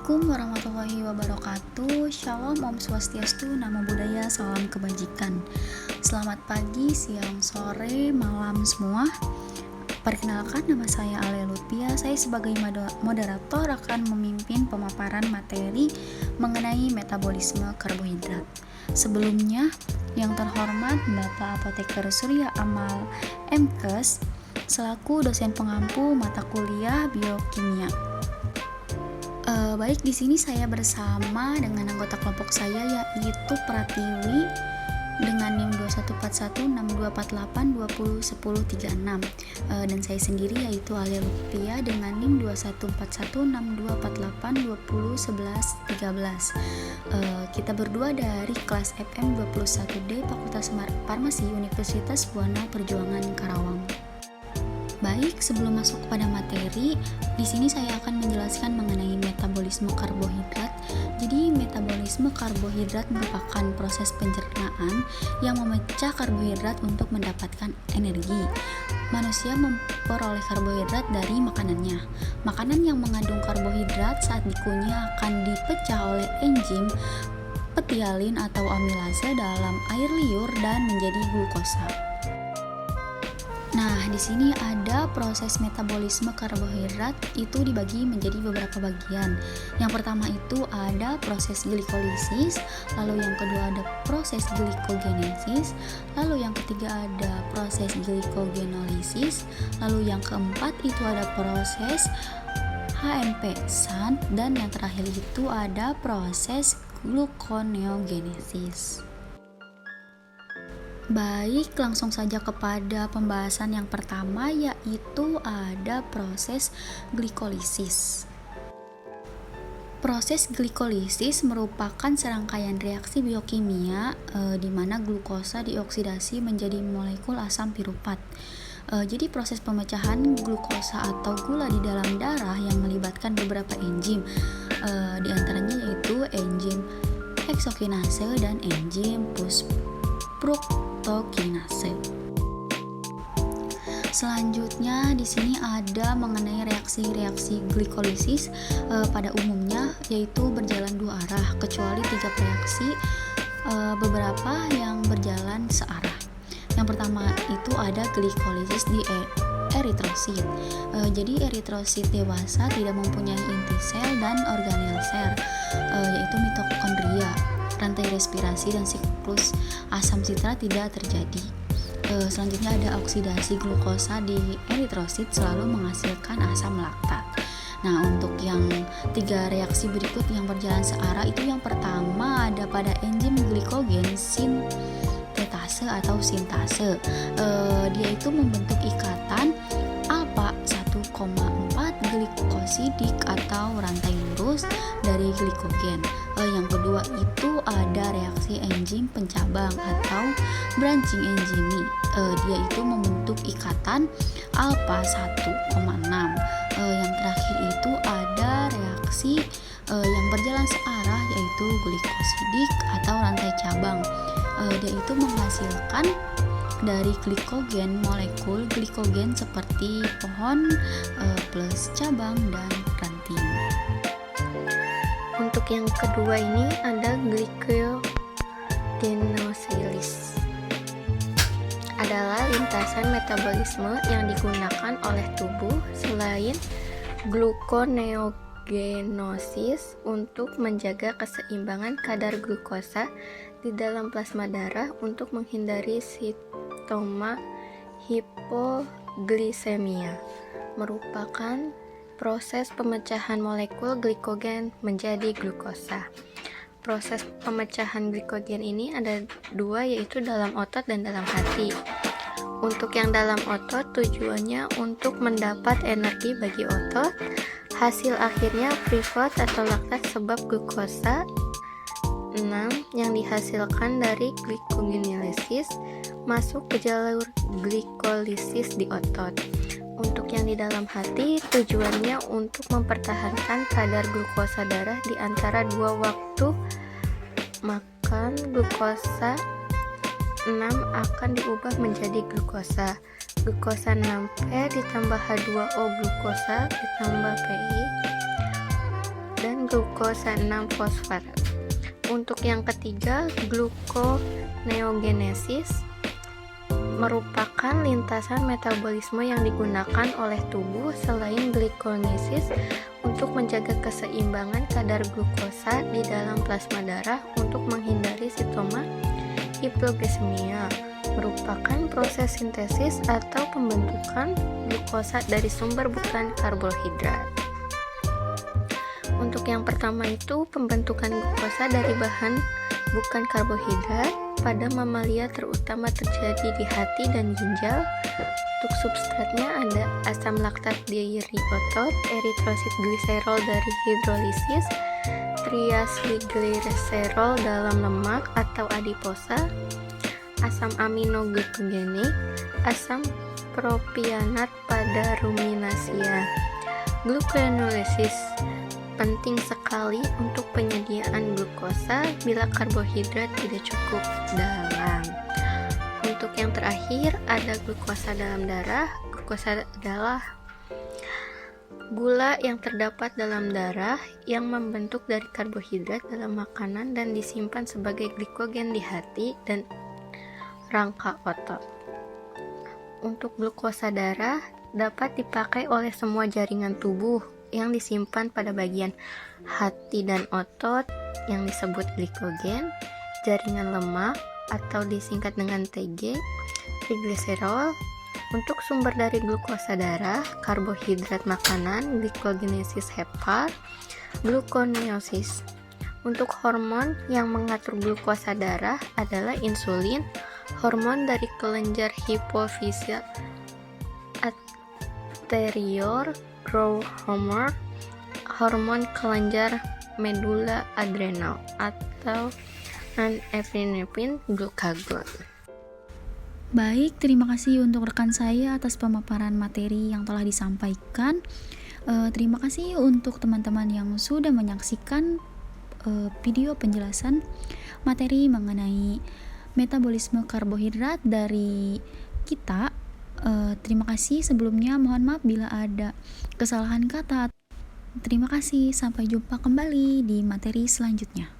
Assalamualaikum warahmatullahi wabarakatuh. Shalom, Om Swastiastu, Namo Buddhaya, salam kebajikan. Selamat pagi, siang, sore, malam semua. Perkenalkan, nama saya Alia Lutfia. Saya sebagai moderator akan memimpin pemaparan materi mengenai metabolisme karbohidrat. Sebelumnya, yang terhormat Bapak Apoteker Surya Amal MKes selaku dosen pengampu mata kuliah biokimia. Baik, di sini saya bersama dengan anggota kelompok saya yaitu Pratiwi dengan NIM 21416248201036 dan saya sendiri yaitu Alia Lutfia dengan NIM 21416248201113. Kita berdua dari kelas FM 21D Fakultas Farmasi Universitas Buana Perjuangan Karawang. Baik, sebelum masuk pada materi, di sini saya akan menjelaskan mengenai metabolisme karbohidrat. Jadi, metabolisme karbohidrat merupakan proses pencernaan yang memecah karbohidrat untuk mendapatkan energi. Manusia memperoleh karbohidrat dari makanannya. Makanan yang mengandung karbohidrat saat dikunyah akan dipecah oleh enzim petialin atau amilase dalam air liur dan menjadi glukosa. Nah, di sini ada proses metabolisme karbohidrat itu dibagi menjadi beberapa bagian. Yang pertama itu ada proses glikolisis, lalu yang kedua ada proses glikogenesis, lalu yang ketiga ada proses glikogenolisis, lalu yang keempat itu ada proses HMP SAN, dan yang terakhir itu ada proses gluconeogenesis. Baik, langsung saja kepada pembahasan yang pertama yaitu ada proses glikolisis. Proses glikolisis merupakan serangkaian reaksi biokimia di mana glukosa dioksidasi menjadi molekul asam piruvat. Jadi proses pemecahan glukosa atau gula di dalam darah yang melibatkan beberapa enzim, di antaranya yaitu enzim heksokinase dan enzim fructokinase. Selanjutnya di sini ada mengenai reaksi-reaksi glikolisis pada umumnya yaitu berjalan dua arah, kecuali tiga reaksi beberapa yang berjalan searah. Yang pertama itu ada glikolisis di eritrosit. Jadi eritrosit dewasa tidak mempunyai inti sel dan organel sel, yaitu mitokondria. Rantai respirasi dan siklus asam citra tidak terjadi. Selanjutnya ada oksidasi glukosa di eritrosit selalu menghasilkan asam laktat. Nah, untuk yang tiga reaksi berikut yang berjalan searah itu yang pertama ada pada enzim glikogen sintetase atau sintase. Dia itu membentuk ikatan alpha 1,4 glikosidik atau rantai lurus dari glikogen. Yang kedua itu ada reaksi enzim pencabang atau branching enzimi. Dia itu membentuk ikatan alpha 1,6. Yang terakhir itu ada reaksi yang berjalan searah yaitu glikosidik atau rantai cabang. Dia itu menghasilkan dari glikogen molekul glikogen seperti pohon plus cabang dan ranting. Untuk yang kedua ini ada glycogenolisis. Adalah lintasan metabolisme yang digunakan oleh tubuh selain gluconeogenosis untuk menjaga keseimbangan kadar glukosa di dalam plasma darah untuk menghindari simptoma hipoglisemia. Merupakan proses pemecahan molekul glikogen menjadi glukosa. Proses pemecahan glikogen ini ada dua, yaitu dalam otot dan dalam hati. Untuk yang dalam otot tujuannya untuk mendapat energi bagi otot. Hasil akhirnya pivot atau laktat sebab glukosa 6 yang dihasilkan dari glikogenolisis masuk ke jalur glikolisis di otot. Untuk yang di dalam hati, tujuannya untuk mempertahankan kadar glukosa darah di antara dua waktu makan. Glukosa 6 akan diubah menjadi glukosa. Glukosa 6P ditambah H2O glukosa ditambah PI dan glukosa 6-fosfat. Untuk yang ketiga, gluconeogenesis merupakan lintasan metabolisme yang digunakan oleh tubuh selain glikonesis untuk menjaga keseimbangan kadar glukosa di dalam plasma darah untuk menghindari sindrom hipogliksemia. Merupakan proses sintesis atau pembentukan glukosa dari sumber bukan karbohidrat. Untuk yang pertama itu pembentukan glukosa dari bahan bukan karbohidrat pada mamalia terutama terjadi di hati dan ginjal. Untuk substratnya ada asam laktat dari otot, eritrosit gliserol dari hidrolisis, triacylglycerol dalam lemak atau adiposa, asam aminoglykogenik, asam propianat pada ruminasia. Gluconeogenesis penting sekali untuk penyediaan glukosa bila karbohidrat tidak cukup dalam. Untuk yang terakhir ada glukosa dalam darah. Glukosa adalah gula yang terdapat dalam darah yang membentuk dari karbohidrat dalam makanan dan disimpan sebagai glikogen di hati dan rangka otot. Untuk glukosa darah dapat dipakai oleh semua jaringan tubuh yang disimpan pada bagian hati dan otot yang disebut glikogen, jaringan lemak atau disingkat dengan TG, trigliserol. Untuk sumber dari glukosa darah, karbohidrat makanan, glikogenesis hepar, gluconeosis. Untuk hormon yang mengatur glukosa darah adalah insulin, hormon dari kelenjar hipofisial anterior, growth hormone, hormon kelenjar medula adrenal atau non-epinephrine glucagon. Baik, terima kasih untuk rekan saya atas pemaparan materi yang telah disampaikan. Terima kasih untuk teman-teman yang sudah menyaksikan video penjelasan materi mengenai metabolisme karbohidrat dari kita. Terima kasih sebelumnya, mohon maaf bila ada kesalahan kata. Terima kasih, sampai jumpa kembali di materi selanjutnya.